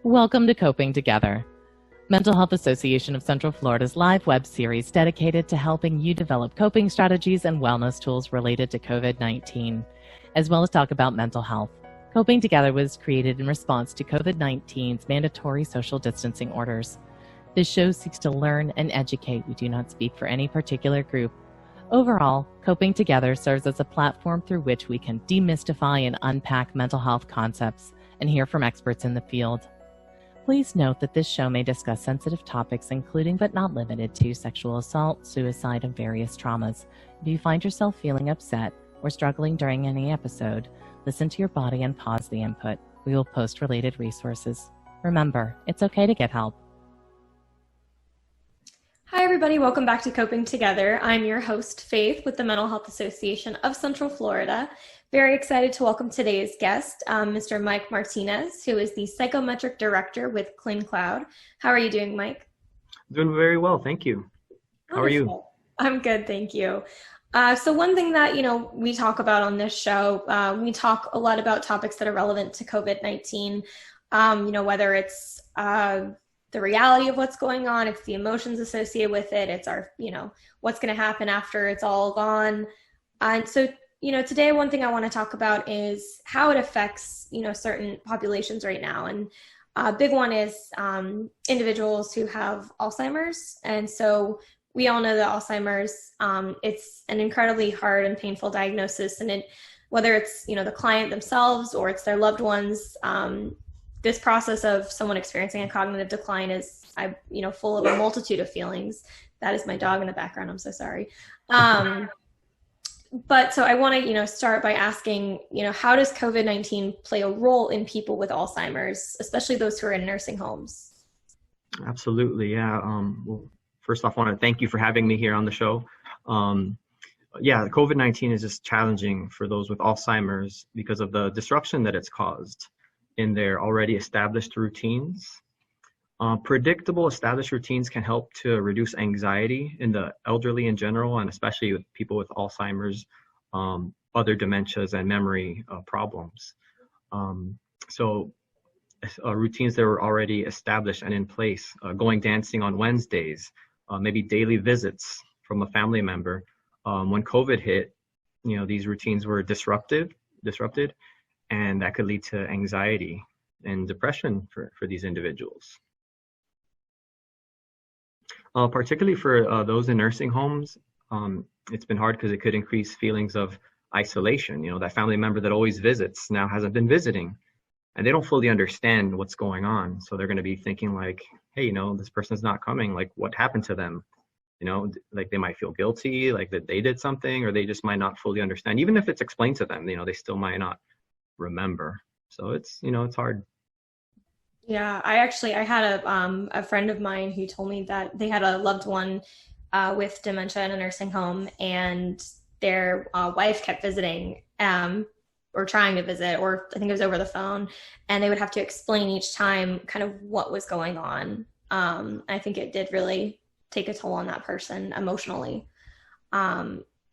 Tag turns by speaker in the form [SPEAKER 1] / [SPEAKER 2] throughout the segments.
[SPEAKER 1] Welcome to Coping Together, Mental Health Association of Central Florida's live web series dedicated to helping you develop coping strategies and wellness tools related to COVID-19, as well as talk about mental health. Coping Together was created in response to COVID-19's mandatory social distancing orders. This show seeks to learn and educate. We do not speak for any particular group. Overall, Coping Together serves as a platform through which we can demystify and unpack mental health concepts and hear from experts in the field. Please note that this show may discuss sensitive topics including but not limited to sexual assault, suicide, and various traumas. If you find yourself feeling upset or struggling during any episode, listen to your body and pause the input. We will post related resources. Remember, it's okay to get help.
[SPEAKER 2] Hi everybody, welcome back to Coping Together. I'm your host, Faith, with the Mental Health Association of Central Florida. Very excited to welcome today's guest, Mr. Mike Martinez, who is the Psychometric Director with ClinCloud. How are you doing, Mike?
[SPEAKER 3] Doing very well, thank you. How are you?
[SPEAKER 2] I'm good, thank you. So one thing that, we talk about on this show, we talk a lot about topics that are relevant to COVID-19, whether it's the reality of what's going on, it's the emotions associated with it, it's our, what's going to happen after it's all gone. And so, today one thing I want to talk about is how it affects, certain populations right now. And a big one is individuals who have Alzheimer's. And so we all know that Alzheimer's, it's an incredibly hard and painful diagnosis. And whether it's, the client themselves or it's their loved ones, this process of someone experiencing a cognitive decline is, full of a multitude of feelings. That is my dog in the background. I'm so sorry. But so I want to, start by asking, how does COVID-19 play a role in people with Alzheimer's, especially those who are in nursing homes?
[SPEAKER 3] Absolutely, yeah. Well, first off, I want to thank you for having me here on the show. COVID-19 is just challenging for those with Alzheimer's because of the disruption that it's caused in their already established routines. Predictable established routines can help to reduce anxiety in the elderly in general, and especially with people with Alzheimer's, other dementias and memory problems. Routines that were already established and in place, going dancing on Wednesdays, maybe daily visits from a family member. When COVID hit, these routines were disrupted, and that could lead to anxiety and depression for these individuals. Particularly for those in nursing homes, it's been hard because it could increase feelings of isolation. That family member that always visits now hasn't been visiting, and they don't fully understand what's going on. So they're going to be thinking like, hey, this person's not coming. Like, what happened to them? Like they might feel guilty, like that they did something, or they just might not fully understand. Even if it's explained to them, they still might not remember. So it's, it's hard.
[SPEAKER 2] Yeah, I had a friend of mine who told me that they had a loved one with dementia in a nursing home, and their wife kept visiting or trying to visit, or I think it was over the phone, and they would have to explain each time kind of what was going on. I think it did really take a toll on that person emotionally.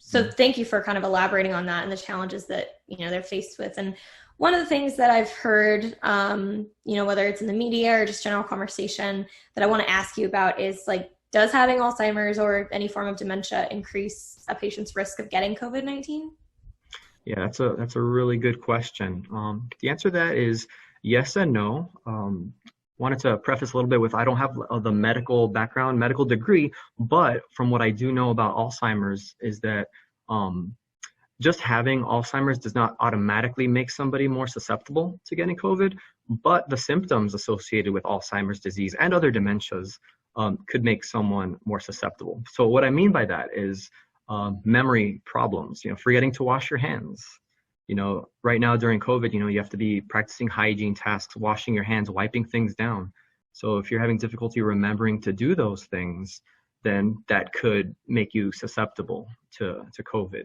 [SPEAKER 2] So thank you for kind of elaborating on that and the challenges that, they're faced with. And one of the things that I've heard, whether it's in the media or just general conversation that I want to ask you about is like, does having Alzheimer's or any form of dementia increase a patient's risk of getting COVID-19?
[SPEAKER 3] Yeah, that's a really good question. The answer to that is yes and no. Wanted to preface a little bit with, I don't have the medical background, medical degree, but from what I do know about Alzheimer's is that just having Alzheimer's does not automatically make somebody more susceptible to getting COVID, but the symptoms associated with Alzheimer's disease and other dementias could make someone more susceptible. So what I mean by that is memory problems, forgetting to wash your hands. Right now during COVID, you have to be practicing hygiene tasks, washing your hands, wiping things down. So if you're having difficulty remembering to do those things, then that could make you susceptible to COVID.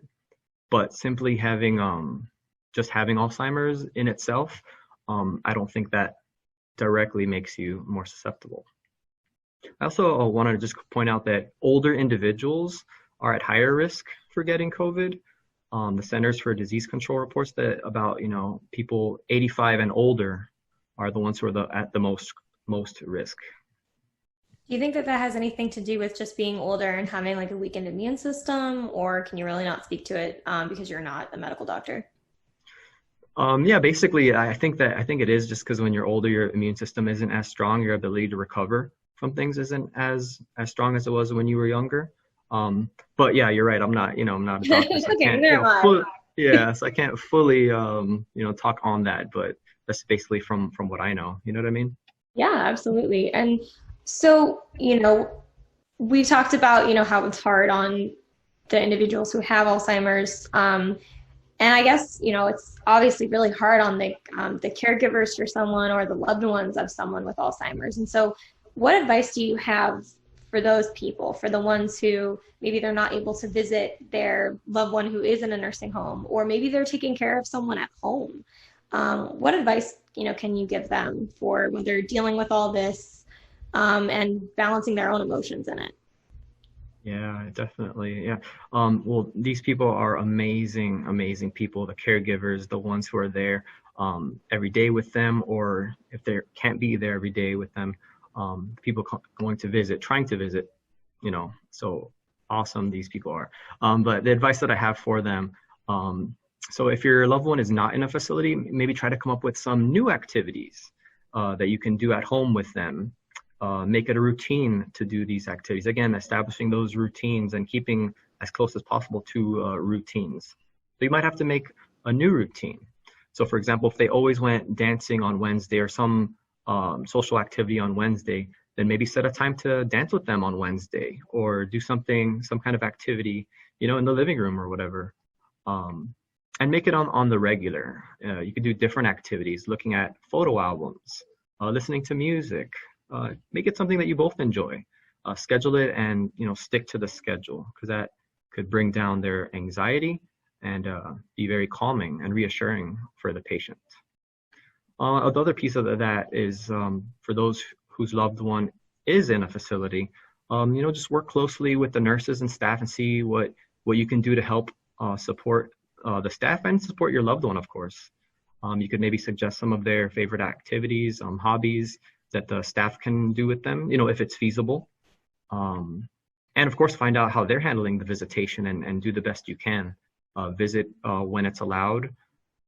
[SPEAKER 3] But simply having just having Alzheimer's in itself, I don't think that directly makes you more susceptible. I also want to just point out that older individuals are at higher risk for getting COVID. The Centers for Disease Control reports that about, people 85 and older are the ones who are at the most risk.
[SPEAKER 2] Do you think that that has anything to do with just being older and having like a weakened immune system, or can you really not speak to it because you're not a medical doctor?
[SPEAKER 3] Yeah, basically, I think it is just because when you're older, your immune system isn't as strong. Your ability to recover from things isn't as strong as it was when you were younger. But yeah, you're right. I'm not a doctor, so
[SPEAKER 2] Okay,
[SPEAKER 3] I can't, so I can't fully, talk on that. But that's basically from what I know. You know what I mean?
[SPEAKER 2] Yeah, absolutely. And so, we talked about, how it's hard on the individuals who have Alzheimer's. And I guess, it's obviously really hard on the caregivers for someone or the loved ones of someone with Alzheimer's. And so what advice do you have for those people, for the ones who maybe they're not able to visit their loved one who is in a nursing home, or maybe they're taking care of someone at home? What advice, can you give them for when they're dealing with all this and balancing their own emotions in it?
[SPEAKER 3] Yeah, definitely. Yeah. Well, these people are amazing, amazing people, the caregivers, the ones who are there every day with them, or if they can't be there every day with them, people going to visit, trying to visit, so awesome these people are. But the advice that I have for them, so if your loved one is not in a facility, maybe try to come up with some new activities that you can do at home with them. Make it a routine to do these activities. Again, establishing those routines and keeping as close as possible to routines. So you might have to make a new routine. So for example, if they always went dancing on Wednesday or some social activity on Wednesday, then maybe set a time to dance with them on Wednesday, or do some kind of activity, in the living room or whatever. And make it on the regular. You could do different activities, looking at photo albums, listening to music. Make it something that you both enjoy. Schedule it and stick to the schedule, because that could bring down their anxiety and be very calming and reassuring for the patient. The other piece of that is for those whose loved one is in a facility, just work closely with the nurses and staff and see what you can do to help support the staff and support your loved one, of course. You could maybe suggest some of their favorite activities, hobbies that the staff can do with them, if it's feasible. And of course, find out how they're handling the visitation and do the best you can. Visit when it's allowed.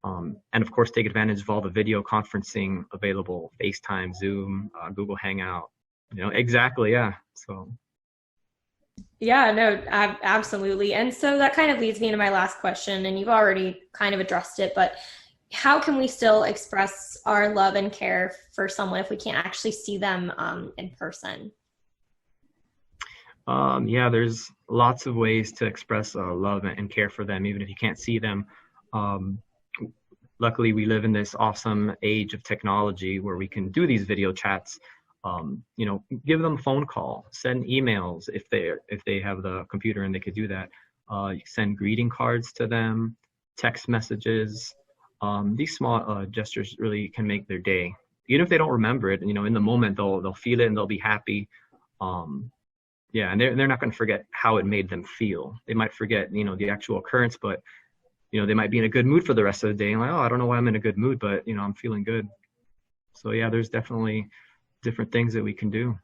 [SPEAKER 3] And of course, take advantage of all the video conferencing available, FaceTime, Zoom, Google Hangout, exactly. Yeah. So.
[SPEAKER 2] Yeah, no, absolutely. And so that kind of leads me into my last question, and you've already kind of addressed it, but how can we still express our love and care for someone if we can't actually see them in person?
[SPEAKER 3] Yeah, there's lots of ways to express love and care for them, even if you can't see them. Luckily, we live in this awesome age of technology where we can do these video chats. Give them a phone call, send emails if they have the computer and they could do that. Send greeting cards to them, text messages. These small gestures really can make their day. Even if they don't remember it, in the moment they'll feel it and they'll be happy. Yeah, and they're not going to forget how it made them feel. They might forget, the actual occurrence, but they might be in a good mood for the rest of the day. And like, oh, I don't know why I'm in a good mood, but I'm feeling good. So yeah, there's definitely different things that we can do.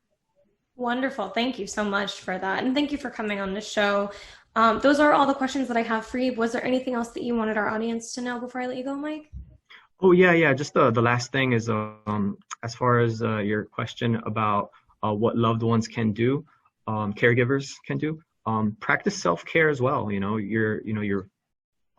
[SPEAKER 2] Wonderful. Thank you so much for that. And thank you for coming on the show. Those are all the questions that I have for you. Was there anything else that you wanted our audience to know before I let you go, Mike?
[SPEAKER 3] Oh, yeah. Just the last thing is, as far as your question about what loved ones can do, caregivers can do, practice self-care as well. You're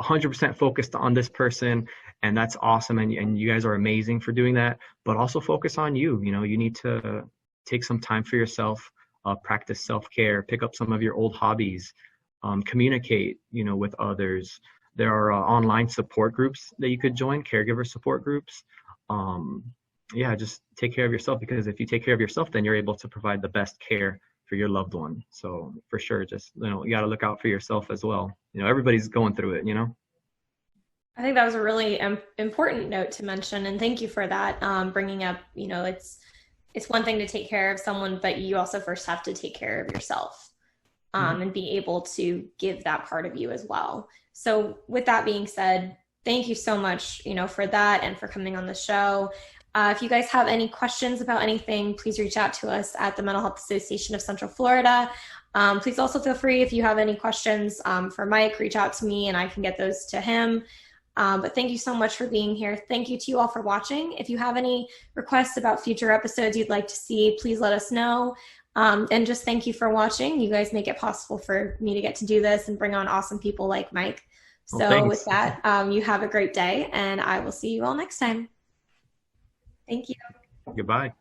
[SPEAKER 3] 100% focused on this person, and that's awesome. And you guys are amazing for doing that, but also focus on you. You need to take some time for yourself, practice self-care, pick up some of your old hobbies, communicate, with others. There are online support groups that you could join, caregiver support groups. Yeah, just take care of yourself, because if you take care of yourself, then you're able to provide the best care for your loved one. So for sure, just, you got to look out for yourself as well. Everybody's going through it,
[SPEAKER 2] I think that was a really important note to mention. And thank you for that, bringing up, it's one thing to take care of someone, but you also first have to take care of yourself, and be able to give that part of you as well. So with that being said, thank you so much, for that and for coming on the show. If you guys have any questions about anything, please reach out to us at the Mental Health Association of Central Florida. Please also feel free, if you have any questions for Mike, reach out to me and I can get those to him. But thank you so much for being here. Thank you to you all for watching. If you have any requests about future episodes you'd like to see, please let us know. And just thank you for watching. You guys make it possible for me to get to do this and bring on awesome people like Mike. So with that, you have a great day and I will see you all next time. Thank you.
[SPEAKER 3] Goodbye.